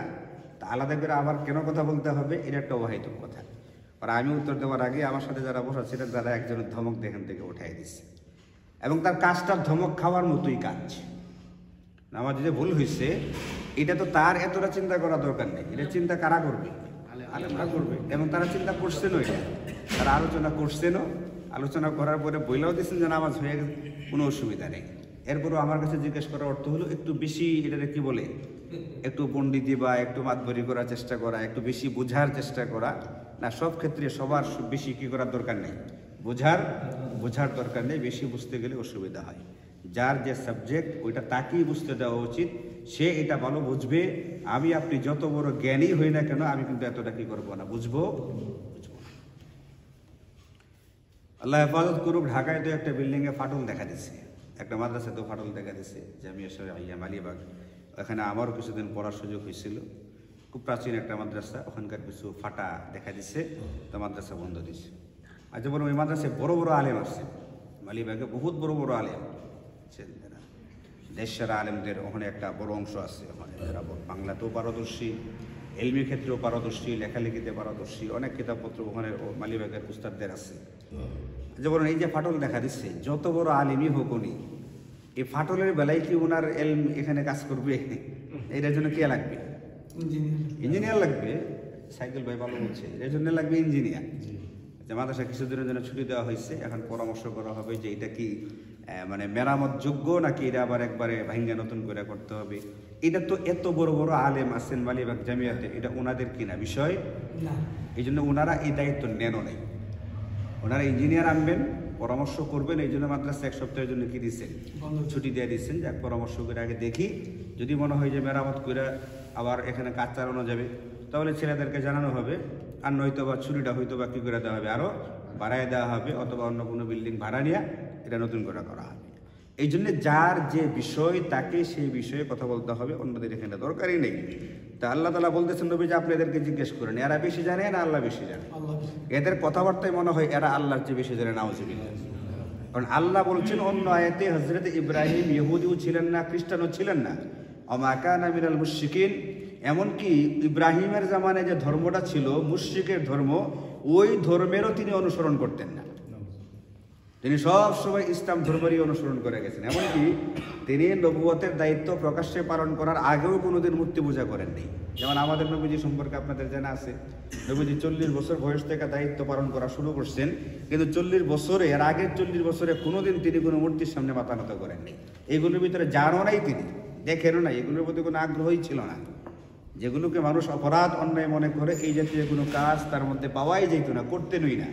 তা আলাদা করে আবার কেন কথা বলতে হবে, এটা একটা অবাহিত কথা। আর আমি উত্তর দেওয়ার আগে আমার সাথে যারা বসা ছিলেন তারা একজনের ধমক এখান থেকে উঠাই দিচ্ছে, এবং তার কাজটার ধমক খাওয়ার মতোই কাজ। নামাজ যে ভুল হয়েছে এটা তো তার এতটা চিন্তা করা দরকার নেই, এটা চিন্তা কারা করবে? আলেমরা করবে, এবং তারা চিন্তা করছেনও, এটা তারা আলোচনা করছেনও, আলোচনা করার পরে বইলাও দিচ্ছেন যে নামাজ হয়ে গেছে, কোনো অসুবিধা নেই। এরপরও আমার কাছে জিজ্ঞেস করার অর্থ হলো একটু বেশি, এটাকে কি বলে, একটু পণ্ডিতি বা একটু মাতবরি করার চেষ্টা করা, একটু বেশি বোঝার চেষ্টা করা না। সব ক্ষেত্রে সবার বেশি কি করার দরকার নেই, বোঝার দরকার নেই, বেশি বুঝতে গেলে অসুবিধা হয়। যার যে সাবজেক্ট ওইটা তাকেই বুঝতে দেওয়া উচিত, সে এটা ভালো বুঝবে। আমি আপনি যত বড় জ্ঞানী হই না কেন, আমি কিন্তু এতটা কি করবো না, বুঝবো। আল্লাহ হেফাজত করুক। ঢাকায় তো একটা বিল্ডিংয়ে ফাটল দেখা দিচ্ছে, একটা মাদ্রাসায় তো ফাটল দেখা দিচ্ছে, জামিয়া শরীয়া মালিবাগ। ওখানে আমারও কিছুদিন পড়ার সুযোগ হয়েছিল, খুব প্রাচীন একটা মাদ্রাসা, ওখানকার কিছু ফাটা দেখা দিচ্ছে, তো মাদ্রাসা বন্ধ দিচ্ছে। আচ্ছা বলুন, ওই মাদ্রাসায় বড় বড় আলেম আসছে, মালিবাগে বহুত বড় বড় আলেম, দেশসেরা আলেমদের ওখানে একটা বড় অংশ আছে, ওখানে যারা বাংলাতেও পারদর্শী, এলমি ক্ষেত্রেও পারদর্শী, লেখালেখিতে পারদর্শী, অনেক কিতাবপত্র ওখানে মালিবাগের উস্তাদদের আছে। যে বলেন এই যে ফাটল দেখা দিচ্ছে, যত বড় আলিমই হোক উনি, এই ফাটলের বেলায় কি ওনার এলম এখানে কাজ করবে? এটার জন্য কে লাগবে? ইঞ্জিনিয়ার লাগবে। সাইকেল ভাই ভালো বলছে, এর জন্য লাগবে ইঞ্জিনিয়ার। যে মাদ্রাসা কিছুদিনের জন্য ছুটি দেওয়া হয়েছে, এখন পরামর্শ করা হবে যে এটা কি মানে মেরামত যোগ্য নাকি এটা আবার একবারে ভাঙ্গা নতুন করে করতে হবে। এটা তো এত বড় বড় আলেম আছেন মালিবাগ জামিয়াতে, এটা ওনাদের কিনা বিষয় না, এই জন্য ওনারা এই দায়িত্ব নেনও নেই। ওনারা ইঞ্জিনিয়ার আনবেন, পরামর্শ করবেন, এই জন্য মাদ্রাসা এক সপ্তাহের জন্য কি দিচ্ছেন, ছুটি দিয়ে দিচ্ছেন, যে পরামর্শ করে আগে দেখি, যদি মনে হয় যে মেরামত করে আবার এখানে কাজ চালানো যাবে তাহলে ছেলেদেরকে জানানো হবে, আর নয়তো বা ছুটিটা হয়তো বা কী করে দেওয়া হবে, আরও বাড়ায় দেওয়া হবে, অথবা অন্য কোনো বিল্ডিং ভাড়া নিয়ে এটা নতুন করে করা হবে। এই জন্য যার যে বিষয় তাকে সেই বিষয়ে কথা বলতে হবে, অন্যদের এখানে দরকারই নেই। তা আল্লাহ তাআলা বলতেছেন নবী যে আপনি এদেরকে জিজ্ঞেস করেন এরা বেশি জানে না আল্লাহ বেশি জানে? এদের কথাবার্তায় মনে হয় এরা আল্লাহর চেয়ে বেশি জানে, নাউজুবিল্লাহ। কারণ আল্লাহ বলছেন অন্য আয়াতে হযরত ইব্রাহিম ইহুদিও ছিলেন না, খ্রিস্টানও ছিলেন না, ওমা কানা মিনাল মুশরিকিন। এমনকি ইব্রাহিমের জামানে যে ধর্মটা ছিল মুশরিকের ধর্ম, ওই ধর্মেরও তিনি অনুসরণ করতেন না। তিনি সব সময় ইসলাম ধর্মেরই অনুসরণ করে গেছেন। এমনকি তিনি নবুয়তের দায়িত্ব প্রকাশ্যে পালন করার আগেও কোনোদিন মূর্তি পূজা করেননি। যেমন আমাদের নবীজি সম্পর্কে আপনাদের জানা আছে, নবীজি 40 বছর বয়স থেকে দায়িত্ব পালন করা শুরু করছেন, কিন্তু 40 বছরে এর আগের 40 বছরে কোনোদিন তিনি কোনো মূর্তির সামনে মাথা নত করেননি। এগুলোর ভিতরে জানো নাই, তিনি দেখেনও নাই, এগুলোর প্রতি কোনো আগ্রহই ছিল না। যেগুলোকে মানুষ অপরাধ অন্যায় মনে করে এই জাতীয় কোনো কাজ তার মধ্যে পাওয়াই যেত না, করতেনই না।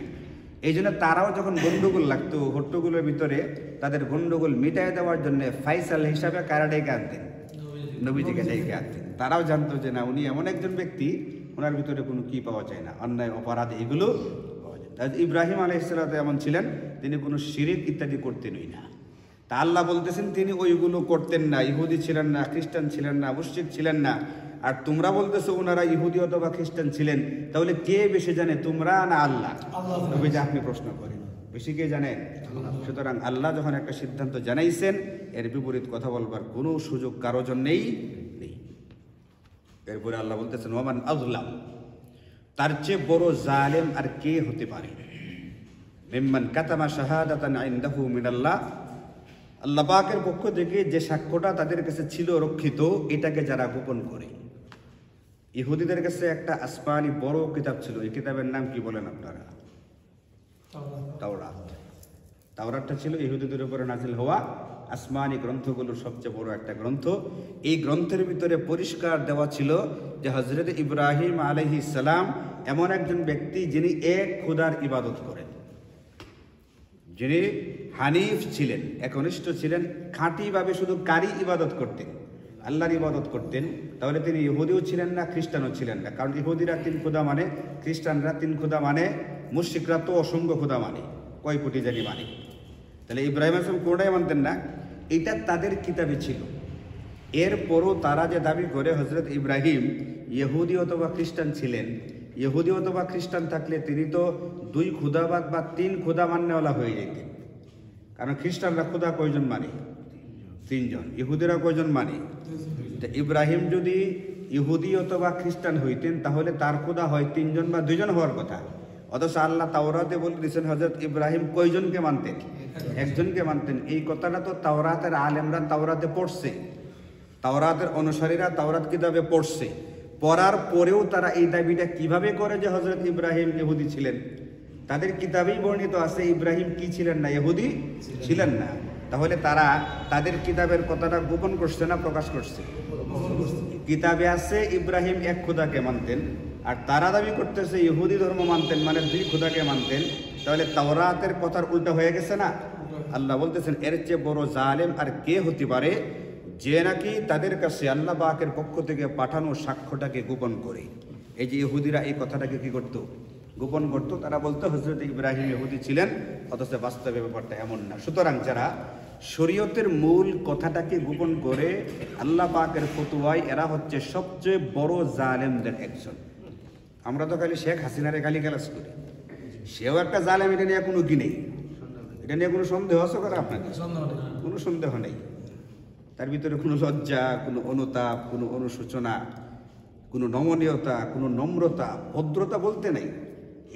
এই জন্য তারাও যখন গন্ডগোল লাগতো হট্টগোলের ভিতরে, তাদের গন্ডগোল মিটাই দেওয়ার জন্য ফাইসাল হিসাবে কারা ডেকে আনতেন? নবীজিকে ডেকে আনতেন। তারাও জানতো যে না, উনি এমন একজন ব্যক্তি, ওনার ভিতরে কোনো কি পাওয়া যায় না, অন্যায় অপরাধ এগুলো পাওয়া যায়। ইব্রাহিম আলাইহিস সালাম এমন ছিলেন, তিনি কোনো শিরিক ইত্যাদি করতেনই না। তা আল্লাহ বলতেছেন তিনি ওইগুলো করতেন না, ইহুদি ছিলেন না, খ্রিস্টান ছিলেন না, মুশরিক ছিলেন না। আর তোমরা বলতেছো ওনারা ইহুদি অথবা খ্রিস্টান ছিলেন, তাহলে কে বেশি জানে, তোমরা না আল্লাহ? তবে যে আপনি প্রশ্ন করেন বেশি কে জানেন? সুতরাং আল্লাহ যখন একটা সিদ্ধান্ত জানাইছেন, এর বিপরীত কথা বলবার কোনো সুযোগ কারো জন্যেই নেই। এরপরে আল্লাহ বলতেছেন ওমান আযলাম, তার চেয়ে বড় জালেম আর কে হতে পারে? মিম্মান কাতামা শাহাদাতান ইনদাহু মিনাল্লাহ, আল্লাহ পাকের পক্ষ থেকে যে সাক্ষ্যটা তাদের কাছে ছিল রক্ষিত, এটাকে যারা গোপন করে। ইহুদিদের কাছে একটা আসমানি বড় কিতাব ছিল, এই কিতাবের নাম কি বলেন আপনারা? তাওরাত। তাওরাতটা ছিল ইহুদিদের উপরে নাজিল হওয়া আসমানি গ্রন্থগুলোর সবচেয়ে বড় একটা গ্রন্থ। এই গ্রন্থের ভিতরে পরিষ্কার দেওয়া ছিল যে হযরত ইব্রাহিম আলাইহিস সালাম এমন একজন ব্যক্তি যিনি এক খোদার ইবাদত করেন, যিনি হানিফ ছিলেন, একনিষ্ঠ ছিলেন, খাঁটিভাবে শুধু কারি ইবাদত করতেন, আল্লাহর ইবাদত করতেন। তাহলে তিনি ইহুদিও ছিলেন না, খ্রিস্টানও ছিলেন না। কারণ ইহুদিরা 3 খোদা মানে, খ্রিস্টানরা 3 খোদা মানে, মুশরিকরা তো অসংখ্য খোদা মানে, কয় কোটি জানি মানে। তাহলে ইব্রাহিম আলাইহিস সালাম কোনটাই মানতেন না, এটা তাদের কিতাবে ছিল। এরপরও তারা যে দাবি করে হযরত ইব্রাহিম ইহুদি অথবা খ্রিস্টান ছিলেন, ইহুদি অথবা খ্রিস্টান থাকলে তিনি তো 2 খোদাবাদ বা 3 খোদা মান্যওয়ালা হয়ে যেতেন। কারণ খ্রিস্টানরা খোদা কয়জন মানে? 3 জন। ইহুদিরা কয়জন মানে? ইব্রাহিম যদি ইহুদি অথবা খ্রিস্টান হইতেন তাহলে তার খোদা হয় 3 জন বা 2 জন হওয়ার কথা। অথচ আল্লাহ তাওরাতে বলে দিয়েছেন হযরত ইব্রাহিম কয়জনকে মানতেন? একজনকে মানতেন। এই কথাটা তো তাওরাতের আলেমরা তাওরাতে পড়ছে, তাওরাতের অনুসারীরা তাওরাত কিতাবে পড়ছে। পড়ার পরেও তারা এই দাবিটা কিভাবে করে যে হযরত ইব্রাহিম ইহুদি ছিলেন? তাদের কিতাবেই বর্ণিত আছে ইব্রাহিম কি ছিলেন না, ইহুদি ছিলেন না। তাহলে তারা তাদের কিতাবের কথাটা গোপন করছে না প্রকাশ করছে? কিতাবে আছে ইব্রাহিম এক খোদাকে মানতেন, আর তারা দাবি করতেছে ইহুদি ধর্ম মানতেন, মানে 2 খোদাকে মানতেন। তাহলে তাওরাতের কথার উল্টা হয়ে গেছে না? আল্লাহ বলতেছেন এর চেয়ে বড় জালেম আর কে হতে পারে, যে নাকি তাদের কাছে আল্লাহ পাকের পক্ষ থেকে পাঠানো সাক্ষ্যটাকে গোপন করে। এই যে ইহুদিরা এই কথাটাকে কি করত? গোপন করত। তারা বলতো হযরত ইব্রাহিম ইহুদি ছিলেন, অথচ বাস্তবে ব্যাপারটা এমন না। সুতরাং যারা শরীয়তের মূল কথাটাকে গোপন করে আল্লাহ পাকের ফতোয়ায়, এরা হচ্ছে সবচেয়ে বড় জালেমদের একজন। আমরা তো খালি শেখ হাসিনারে গালিগালাজ করি, সেও একটা জালেম, এটা নিয়ে কোনো কি নেই, এটা নিয়ে কোনো সন্দেহ আছে করে আপনাকে? কোনো সন্দেহ নেই। তার ভিতরে কোনো লজ্জা, কোনো অনুতাপ, কোনো অনুশোচনা, কোনো নমনীয়তা, কোনো নম্রতা, ভদ্রতা বলতে নেই।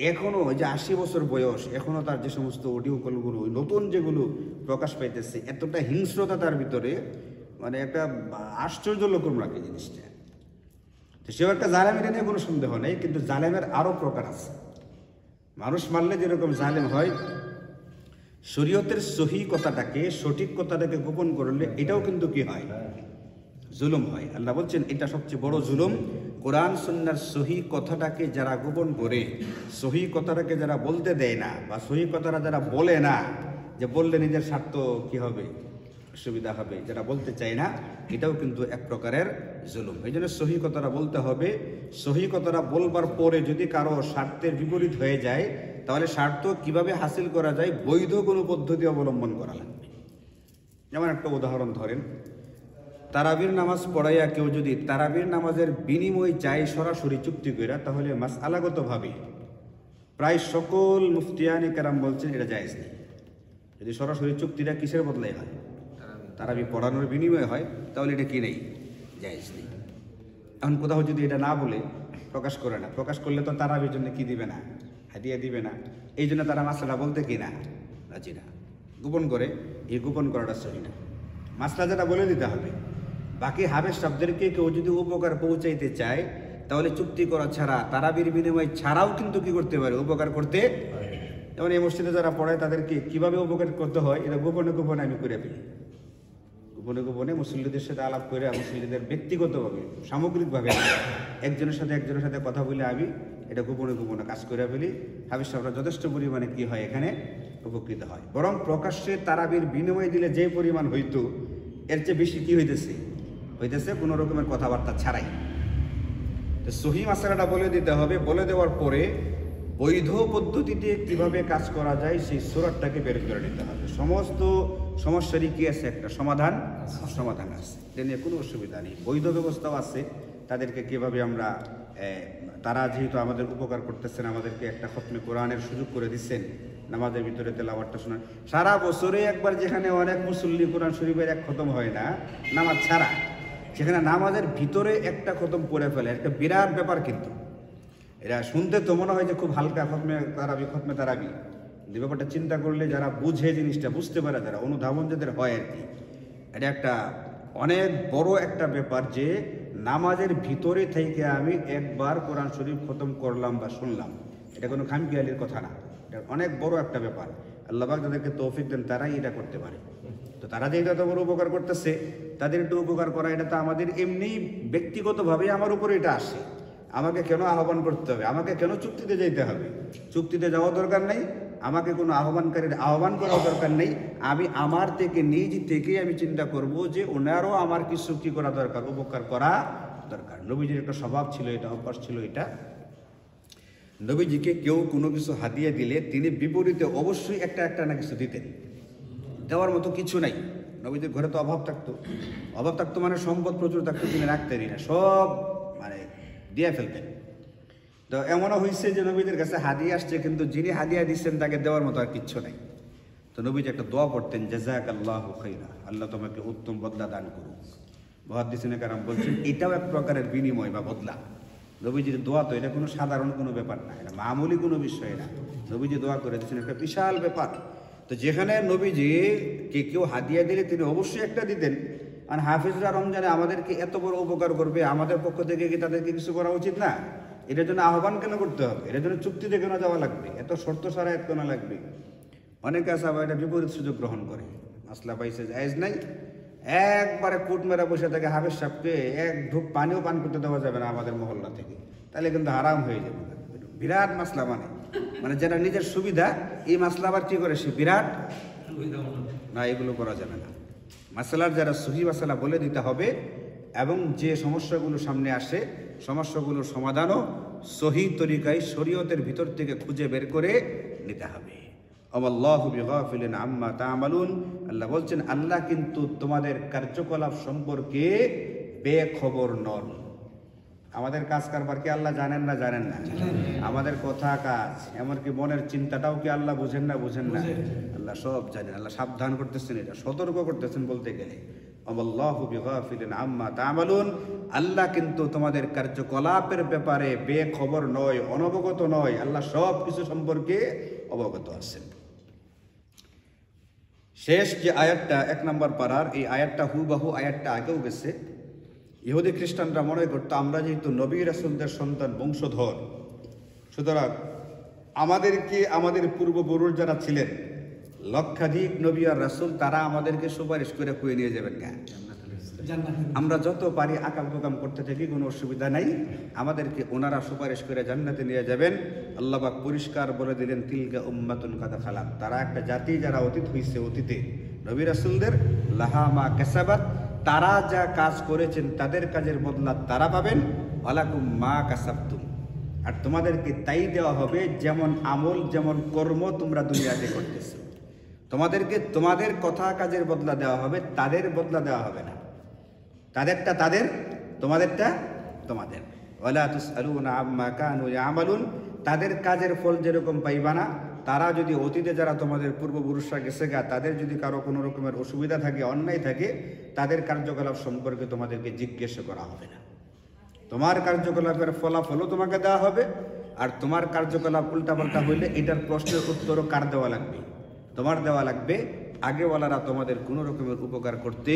এখনও যে 80 বছর বয়স, এখনও তার যে সমস্ত অডিও কলগুলো নতুন যেগুলো প্রকাশ পাইতেছে, এতটা হিংস্রতা তার ভিতরে, মানে একটা আশ্চর্য লোকম রাখে জিনিসটা। তো সেও একটা জালেম, এটা নিয়ে কোনো সন্দেহ নেই। কিন্তু জালেমের আরও প্রকার আছে। মানুষ মারলে যেরকম জালেম হয়, শরীয়তের সহি কথাটাকে, সঠিক কথাটাকে গোপন করলে এটাও কিন্তু কি হয়? জুলুম হয়। আল্লাহ বলছেন এটা সবচেয়ে বড় জুলুম। কোরআন সুন্নাহর সহি কথাটাকে যারা গোপন করে, সহি কথাটাকে যারা বলতে দেয় না, বা সহি কথাটা যারা বলে না, যে বললে নিজের স্বার্থ কি হবে, সুবিধা হবে, যারা বলতে চায় না, এটাও কিন্তু এক প্রকারের জুলুম। এই জন্য সহি কথাটা বলতে হবে। সহি কথাটা বলবার পরে যদি কারো স্বার্থের বিপরীত হয়ে যায়, তাহলে স্বার্থ কিভাবে হাসিল করা যায়, বৈধ কোনো পদ্ধতি অবলম্বন করা লাগবে। যেমন একটা উদাহরণ ধরেন, তারাবির নামাজ পড়াইয়া কেউ যদি তারাবির নামাজের বিনিময় চায় সরাসরি চুক্তি কইরা, তাহলে মাসআলাগতভাবে প্রায় সকল মুফতিয়ানি কেরাম বলছেন এটা জায়েজ নেই। যদি সরাসরি চুক্তিটা কিসের বদলাই হয়, তারাবি পড়ানোর বিনিময় হয়, তাহলে এটা কি নেই, জায়েজ নেই। এখন কোথাও যদি এটা না বলে প্রকাশ করে না, প্রকাশ করলে তো তারাবির জন্য কি দিবে না, হাদিয়া দিবে না, এই জন্য তারা মাসলা বলতে কি না রাজি না, গোপন করে। এই গোপন করাটা সহি না, মাসলা যেটা বলে দিতে হবে। বাকি হাবেশ শব্দেরকে কেউ যদি উপকার পৌঁছাইতে চায়, তাহলে চুক্তি করা ছাড়া, তারাবির বিনিময় ছাড়াও কিন্তু কি করতে পারে, উপকার করতে। যেমন এই মসজিদে যারা পড়ায় তাদেরকে কিভাবে উপকার করতে হয়, এটা গোপনে গোপনে আমি করে ফেলি। গোপনে গোপনে মুসল্লিদের সাথে আলাপ করে, মুসল্লিদের ব্যক্তিগতভাবে সামগ্রিকভাবে একজনের সাথে কথা বলে আমি এটা গোপনে গোপনে কাজ করে ফেলি। হাবিজ সাহেবরা যথেষ্ট পরিমাণে কি হয়, এখানে উপকৃত হয়। বরং প্রকাশ্যে তারাবির বিনিময় দিলে যে পরিমাণ হইতো, এর চেয়ে বেশি কি হইতেছে কোনো রকমের কথাবার্তা ছাড়াই। তো সহি মাসালাটা বলে দিতে হবে। বলে দেওয়ার পরে বৈধ পদ্ধতিতে কিভাবে কাজ করা যায় সেই সুরাতটাকে বের করে নিতে হবে। সমস্ত সমস্যারই কি আছে, একটা সমাধান আছে, এটা নিয়ে কোনো অসুবিধা নেই। বৈধ ব্যবস্থাও আছে, তাদেরকে কিভাবে আমরা, তারা যেহেতু আমাদের উপকার করতেছেন, আমাদেরকে একটা খতমে কোরআনের সুযোগ করে দিচ্ছেন, নামাজের ভিতরে তেলাওয়াতটা শোনান। সারা বছরে একবার যেখানে অনেক মুসল্লি কোরআন শরীফের এক খতম হয় না নামাজ ছাড়া, সেখানে নামাজের ভিতরে একটা খতম পড়ে ফেলে, একটা বিরাট ব্যাপার। কিন্তু এরা শুনতে তো মনে হয় যে খুব হালকা খতমে তারাবি, যে ব্যাপারটা চিন্তা করলে যারা বুঝে, জিনিসটা বুঝতে পারে, যারা অনুধাবন যাদের হয় আর কি, এটা একটা অনেক বড় একটা ব্যাপার যে নামাজের ভিতরে থেকে আমি একবার কোরআন শরীফ খতম করলাম বা শুনলাম, এটা কোনো খামখেয়ালির কথা না, এটা অনেক বড় একটা ব্যাপার। আল্লাহ পাক যাদেরকে তৌফিক দেন তারাই এটা করতে পারে। তো তারা যে এত বড় উপকার করতেছে, তাদের একটু উপকার করা, এটা তো আমাদের এমনি ব্যক্তিগতভাবে আমার উপরে এটা আসে। আমাকে কেন আহ্বান করতে হবে, আমাকে কেন চুক্তিতে যেতে হবে? চুক্তিতে যাওয়া দরকার নেই, আমাকে কোনো আহ্বানকারীর আহ্বান করাও দরকার নেই। আমি আমার থেকে নিজ থেকেই আমি চিন্তা করব যে ওনারও আমার কিছু কি করা দরকার, উপকার করা দরকার। নবীজির একটা স্বভাব ছিল, এটা অভ্যাস ছিল, এটা নবীজিকে কেউ কোনো কিছু হাদিয়া দিলে তিনি বিপরীতে অবশ্যই একটা না কিছু দিতেন। দেওয়ার মতো কিছু নাই। নবীজির ঘরে তো অভাব থাকতো মানে সম্পদ প্রচুর থাকতো, তিনি রাখতেনই না, সব মানে দিয়ে ফেলতেন। তো এমনও হয়েছে যে নবীদের কাছে হাদিয়া আসছে, কিন্তু যিনি হাদিয়া দিচ্ছেন তাকে দেওয়ার মতো আর কিচ্ছু নাই। তো নবীজি একটা দোয়া পড়তেন, জাযাকাল্লাহু খাইরা, আল্লাহ তোমাকে উত্তম বদলা দান করুক। মুহাদ্দিসিনে কেরাম বলছেন এটাও এক প্রকারের বিনিময় বা বদলা। নবীজির দোয়া তো এটা কোনো সাধারণ কোনো ব্যাপার না, এটা মামুলি কোনো বিষয় না। নবীজি দোয়া করে দিচ্ছেন, একটা বিশাল ব্যাপার। তো যেখানে নবীজি কেউ হাদিয়া দিলে তিনি অবশ্যই একটা দিতেন। আর হাফিজরা রমজানে আমাদেরকে এত বড় উপকার করবে, আমাদের পক্ষ থেকে কি তাদেরকে কিছু করা উচিত না? এটার জন্য আহ্বান কেন করতে হবে? এটার জন্য চুক্তিতে কেন যাওয়া লাগবে? এত শর্ত সারা কেন লাগবে? অনেকে আছে আবার এটা বিপরীত সুযোগ গ্রহণ করে, মাসলা পাইছে জায়েজ নাই, একবারে কুট মেরা বসে থাকে। হাফেজ সাহেবকে এক ঢুক পানিও পান করতে দেওয়া যাবে না আমাদের মহল্লা থেকে, তাহলে কিন্তু হারাম হয়ে যাবে। বিরাট মাসলা, মানে যেটা নিজের সুবিধা, এই মাসলা আবার কি করে সে বিরাট না, এগুলো করা যাবে না। মাসালার যারা সহি মাসালা বলে দিতে হবে, এবং যে সমস্যাগুলো সামনে আসে সমস্যাগুলোর সমাধানও সহি তরিকায় শরীয়তের ভিতর থেকে খুঁজে বের করে নিতে হবে। আল্লাহু বিগাফিলিন আম্মা তা'মালুন, আল্লাহ বলছেন আল্লাহ কিন্তু তোমাদের কার্যকলাপ সম্পর্কে বেখবর নন। আমাদের কাজ কারবার কি আল্লাহ জানেন না? আমাদের কথা কাজ, এমনকি মনের চিন্তাটাও কি আল্লাহ বুঝেন না? আল্লাহ সব জানেন। আল্লাহ সাবধান করতেছেন, এটা সতর্ক করতেছেন বলতে গেলে। আল্লাহু বিগাফিলিন আম্মা তা'মালুন, আল্লাহ কিন্তু তোমাদের কার্যকলাপের ব্যাপারে বেখবর নয়, অনবগত নয়। আল্লাহ সব কিছু সম্পর্কে অবগত আছেন। শেষ যে আয়াতটা 1 নম্বর পারার, এই আয়াতটা হুবহু আয়াতটা আগেও গেছে। ইহুদি খ্রিস্টানরা মনে করতো আমরা যেহেতু নবী রাসূলদের সন্তান, বংশধর, সুতরাং আমাদেরকে আমাদের পূর্বপুরুষ যারা ছিলেন লক্ষাধিক নবী আর রাসূল, তারা আমাদেরকে সুপারিশ করে কুয়ে নিয়ে যাবেন কেন? আমরা যত পারি আকাম কুকাম করতে থাকি, কোনো অসুবিধা নাই, আমাদেরকে ওনারা সুপারিশ করে জান্নাতে নিয়ে যাবেন। আল্লাহ পাক পরিষ্কার বলে দিলেন তিলকা উম্মাতুন কাদ খালাত, তারা একটা জাতি যারা অতীত হয়েছে, অতীতে নবী রাসূলদের, লাহা মা কাসাবাত, তারা যা কাজ করেছেন তাদের কাজের বদলা তারা পাবেন, ওয়ালাকুম মা কাসাবতুম, আর তোমাদেরকে তাই দেওয়া হবে যেমন আমল যেমন কর্ম তোমরা দুনিয়াতে করতেছো। তোমাদেরকে তোমাদের কথা কাজের বদলা দেওয়া হবে, তাদের বদলা দেওয়া হবে না। তাদেরটা তাদের, তোমাদেরটা তোমাদের। ওয়ালা তুসআলুনা আম্মা কানু ইয়ামালুন, তাদের কাজের ফল যেরকম পাইবা না, তারা যদি অতীতে যারা তোমাদের পূর্বপুরুষরা গেছে গা, তাদের যদি কারো কোনো রকমের অসুবিধা থাকে, অন্যায় থাকে, তাদের কার্যকলাপ সম্পর্কে তোমাদেরকে জিজ্ঞেস করা হবে না। তোমার কার্যকলাপের ফলাফলও তোমাকে দেওয়া হবে, আর তোমার কার্যকলাপ উল্টাপাল্টা হইলে এটার প্রশ্নের উত্তরও কার দেওয়া লাগবে? তোমার দেওয়া লাগবে। আগেওয়ালারা তোমাদের কোনো রকমের উপকার করতে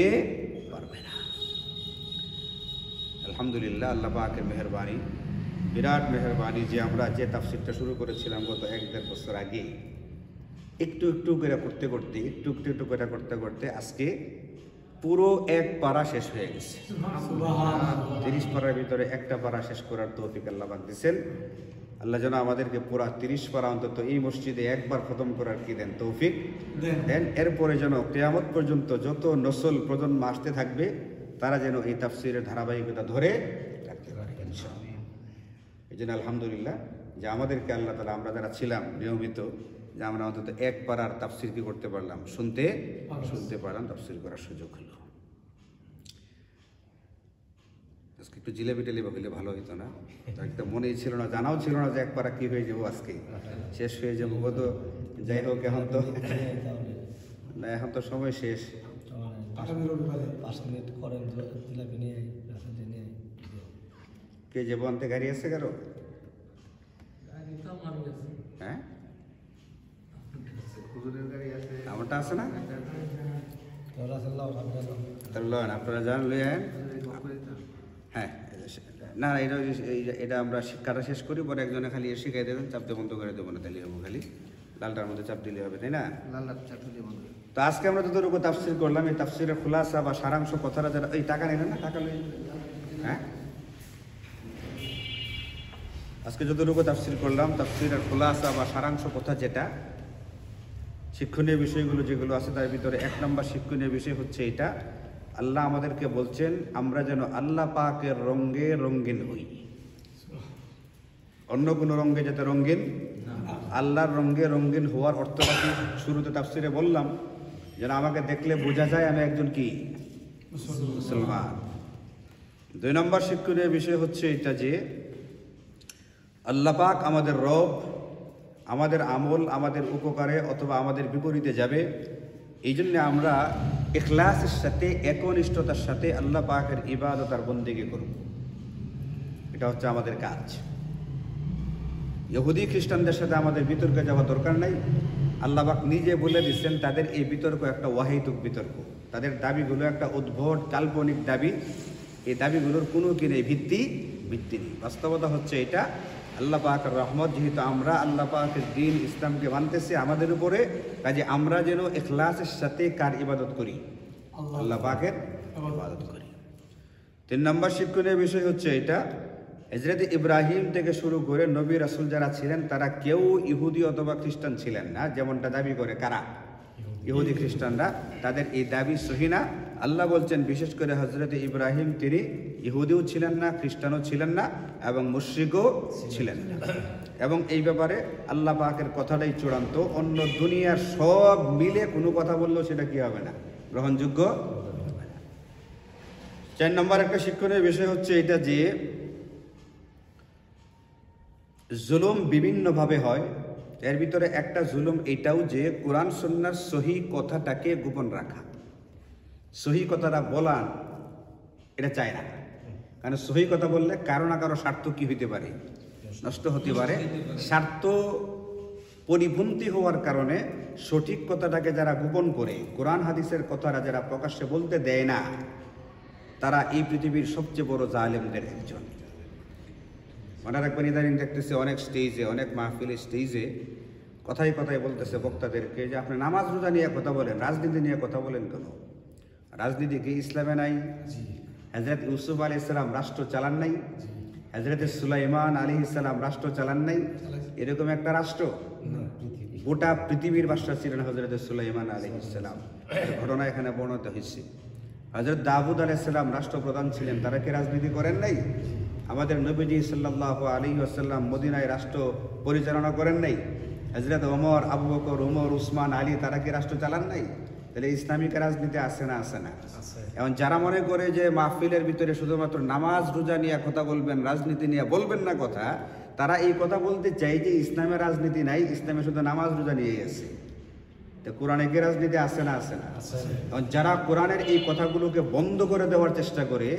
পারবে না। আলহামদুলিল্লাহ, আল্লাহ পাকের মেহরবানি, বিরাট মেহরবানি যে আমরা যে তাফসিরটা শুরু করেছিলাম গত 1-1.5 বছর আগে, একটু একটু করে করতে করতে একটু করে করতে করতে আজকে পুরো এক পারা শেষ হয়ে গেছে। 30 পারার ভিতরে একটা পারা শেষ করার তৌফিক আল্লাহ পাক দিয়েছেন। আল্লাহ যেন আমাদেরকে পুরা 30 পারা অন্তত এই মসজিদে একবার খতম করার কি দেন, তৌফিক দেন। এরপরে যেন কিয়ামত পর্যন্ত যত নসল প্রজন্ম আসতে থাকবে তারা যেন এই তাফসিরের ধারাবাহিকতা ধরে রাখতে পারে ইনশাআল্লাহ। এই জন্য আলহামদুলিল্লাহ যে আমাদেরকে আল্লাহ তাআলা, আমরা যারা ছিলাম নিয়মিত, যে আমরা অন্তত এক পারার তাফসির কি করতে পারলাম, শুনতে পারলাম, তাফসির করার সুযোগ হলো। আজকে একটু জিলেবি টেলিবা হইলে ভালো হইতো না? একটা মনেই ছিল না, জানাও ছিল না যে এক পারা কি হয়ে যাবো, আজকে শেষ হয়ে যাবো। কত যাই হোক, এখন তো না, এখন তো সময় শেষ। 5 মিনিট করেন জিলাপি নিয়ে কে যে বনতে গাড়ি আছে কারো? হ্যাঁ, আমারটা আছে না? আপনারা জান লইয়েন। হ্যাঁ, না এটা আমরা শিক্ষাটা শেষ করি, পরে একজনে খালি শিখাই দেবেন, চাপতে বন্ধ করে দেবো না, তাহলে খালি লালটার মধ্যে চাপ দিলে হবে, তাই না? তো আজকে আমরা যতটুকু তাফসির করলাম, এই তাফসিরের খুলাসা বা সারাংশ কথাটা যারা, এই টাকা নিলেন না, টাকা লই। হ্যাঁ, আজকে যতটুকু তাফসির করলাম, তাফসিরের খুলাসা বা সারাংশ কথা যেটা, শিক্ষণীয় বিষয়গুলো যেগুলো আছে তার ভিতরে 1 নম্বর শিক্ষণীয় বিষয় হচ্ছে এটা, আল্লাহ আমাদেরকে বলছেন আমরা যেন আল্লাহ পাকের রঙে রঙিন হই। অন্য কোনো রঙে যাতে রঙিন, আল্লাহর রঙে রঙিন হওয়ার অর্থটা কি শুরুতে তাফসিরে বললাম, যেন আমাকে দেখলে বোঝা যায় আমি একজন কি মুসলমান। 2 নম্বর শিক্ষণীয় বিষয় হচ্ছে এটা যে আল্লাহ পাক আমাদের রব, আমাদের আমল আমাদের উপকারে অথবা আমাদের বিপরীতে যাবে, এই জন্য আমরা ইখলাসের সাথে, একনিষ্ঠতার সাথে আল্লাহ পাকের ইবাদত আর বন্দেগী করব। এটা হচ্ছে আমাদের কাজ। ইহুদি খ্রিস্টানদের সাথে আমাদের বিতর্কে যাওয়া দরকার নাই। আল্লাহ পাক নিজে বলে দিচ্ছেন তাদের এই বিতর্ক একটা ওয়াহিতুক বিতর্ক, তাদের দাবিগুলো একটা উদ্ভট কাল্পনিক দাবি। এই দাবিগুলোর কোনো কি নেই, ভিত্তি নেই। বাস্তবতা হচ্ছে এটা, আল্লাহ পাকের রহমত, যেহেতু আমরা আল্লাহ পাকের দ্বীন ইসলামকে মানতেছি আমাদের উপরে, কাজে আমরা যেন ইখলাসের সাথে কার ইবাদত করি, আল্লাহ পাকের ইবাদত করি। 3 নম্বর শিক্ষণীয় বিষয় হচ্ছে এটা, হযরত ইব্রাহিম থেকে শুরু করে নবী রাসূল যারা ছিলেন তারা কেউ ইহুদি অথবা খ্রিস্টান ছিলেন না, যেমনটা দাবি করে কারা, ইহুদি খ্রিস্টানরা। তাদের এই দাবি সহি না। আল্লাহ বলছেন বিশেষ করে হযরত ইব্রাহিম তিনি ইহুদিও ছিলেন না, খ্রিস্টানও ছিলেন না এবং মুশরিকও ছিলেন না। এবং এই ব্যাপারে আল্লাহ পাকের কথাটাই চূড়ান্ত। অন্য দুনিয়ার সব মিলে কোনো কথা বললেও সেটা কি হবে না, গ্রহণযোগ্য হবে না। 4 নম্বর একটা শিক্ষণীয় বিষয় হচ্ছে এটা যে জুলুম বিভিন্নভাবে হয়। এর ভিতরে একটা জুলুম এটাও যে কোরআন সুন্নাহর সহি কথাটাকে গোপন রাখা, সহি কথাটা বলা এটা চায় না। কারণ সহি কথা বললে কারো না কারো স্বার্থ কি হইতে পারে, নষ্ট হতে পারে। স্বার্থ পরিপন্থী হওয়ার কারণে সঠিক কথাটাকে যারা গোপন করে, কোরআন হাদিসের কথাটা যারা প্রকাশ্যে বলতে দেয় না, তারা এই পৃথিবীর সবচেয়ে বড় জালেমদের একজন। মনে রাখবেন, ইদানিং দেখতেছে অনেক স্টেজে, অনেক মাহফিলের স্টেজে কথায় কথায় বলতেছে বক্তাদেরকে যে আপনি নামাজ রোজা নিয়ে কথা বলেন, রাজনীতি নিয়ে কথা বলেন কেন? রাজনীতি কি ইসলামে নাই? হযরত ইউসুফ আলাইহিস সালাম রাষ্ট্র চালান নাই? হযরত সুলাইমান আলাইহিস সালাম রাষ্ট্র চালান নাই? এরকম একটা রাষ্ট্র গোটা পৃথিবীর বাদশা ছিলেন হযরত সুলাইমান আলাইহিস সালাম। ঘটনা এখানে বর্ণিত হয়েছে। হযরত দাউদ আলাইহিস সালাম রাষ্ট্রপ্রধান ছিলেন, তারা কি রাজনীতি করেন নাই? আমাদের নবীজি সাল্লাল্লাহু আলাইহি ওয়াসাল্লাম মদিনায় রাষ্ট্র পরিচালনা করেন নাই? হযরত ওমর, আবু বকর, উমর, উসমান, আলী তারা কি রাষ্ট্র চালান নাই? তাহলে ইসলামিক রাজনীতি আছে না? আছে না? এখন যারা মনে করে যে মাহফিলের ভিতরে শুধুমাত্র নামাজ রোজা নিয়ে কথা বলবেন, রাজনীতি নিয়ে বলবেন না কথা, তারা এই কথা বলতে চাই যে ইসলামের রাজনীতি নাই, ইসলামে শুধু নামাজ রোজা নিয়েই আছে। তো কোরআনে কি রাজনীতি আছে না? আছে না? এখন যারা কোরআনের এই কথাগুলোকে বন্ধ করে দেওয়ার চেষ্টা করে,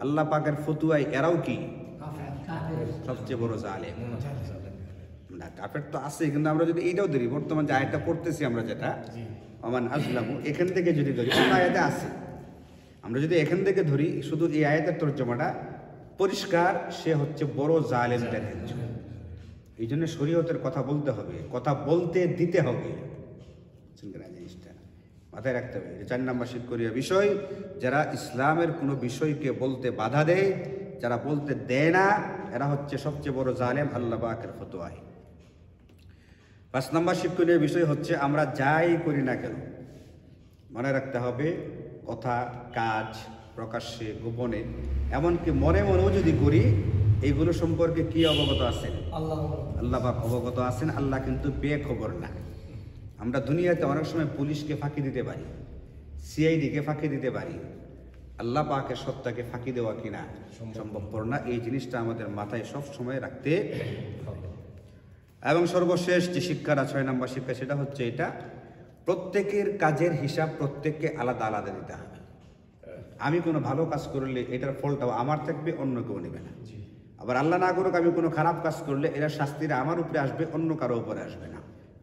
আল্লাহ পাকের ফতুয়ায় এরাও কি সবচেয়ে বড় জালেম। না, কাফের তো আছে, কিন্তু আমরা যদি এইটাও ধরি, বর্তমান যে আয়াতটা পড়তেছি আমরা, যেটা আমান আজলামু, এখান থেকে যদি ধরি, অন্য আয়াতে আছে, আমরা যদি এখান থেকে ধরি, শুধু এই আয়াতের তর্জমাটা পরিষ্কার, সে হচ্ছে বড় জালেমদের একজন। এই জন্য শরীয়তের কথা বলতে হবে, কথা বলতে দিতে হবে। জিনিসটা মাথায় রাখতে হবে। 4 নম্বর শিক্ষণীয় বিষয়, যারা ইসলামের কোনো বিষয়কে বলতে বাধা দেয়, যারা বলতে দেয় না, এরা হচ্ছে সবচেয়ে বড় জালেম আল্লাহ পাকের ফতোয়ায়। 5 নম্বর শিক্ষণীয় বিষয় হচ্ছে, আমরা যাই করি না কেন মনে রাখতে হবে, কথা, কাজ, প্রকাশ্যে, গোপনে, এমনকি মনে মনেও যদি করি, এইগুলো সম্পর্কে কি অবগত আছেন? আল্লাহ পাক অবগত আছেন। আল্লাহ কিন্তু বেখবর না। আমরা দুনিয়াতে অনেক সময় পুলিশকে ফাঁকি দিতে পারি, সিআইডিকে ফাঁকি দিতে পারি, আল্লাহ পাকের সত্তাকে ফাঁকি দেওয়া কিনা সম্ভবপর না। এই জিনিসটা আমাদের মাথায় সব সময় রাখতে হবে। এবং সর্বশেষ যে শিক্ষাটা, 6 নম্বর শিক্ষা, সেটা হচ্ছে এটা, প্রত্যেকের কাজের হিসাব প্রত্যেককে আলাদা আলাদা দিতে হবে। আমি কোনো ভালো কাজ করলে এটার ফলটাও আমার থাকবে, অন্য কেউ নেবে না। আবার আল্লাহ না করুক, আমি কোনো খারাপ কাজ করলে এটার শাস্তিরা আমার উপরে আসবে, অন্য কারো উপরে আসবে না।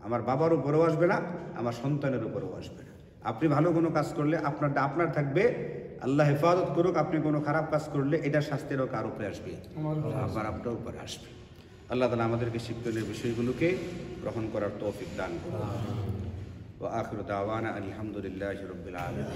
আমার বাবার উপরেও আসবে না, আমার সন্তানের উপরেও আসবে না। আপনি ভালো কোনো কাজ করলে আপনারটা আপনার থাকবে, আল্লাহ হেফাজত করুক, আপনি কোনো খারাপ কাজ করলে এটার শাস্তিরও কার উপরে আসবে? আবার আপনার উপরে আসবে। আল্লাহ তাআলা আমাদেরকে শিক্ষণীয় বিষয়গুলোকে গ্রহণ করার তৌফিক দান করুন। ওয়া আখিরু দাওয়ানা আলহামদুলিল্লাহি রাব্বিল আলামিন।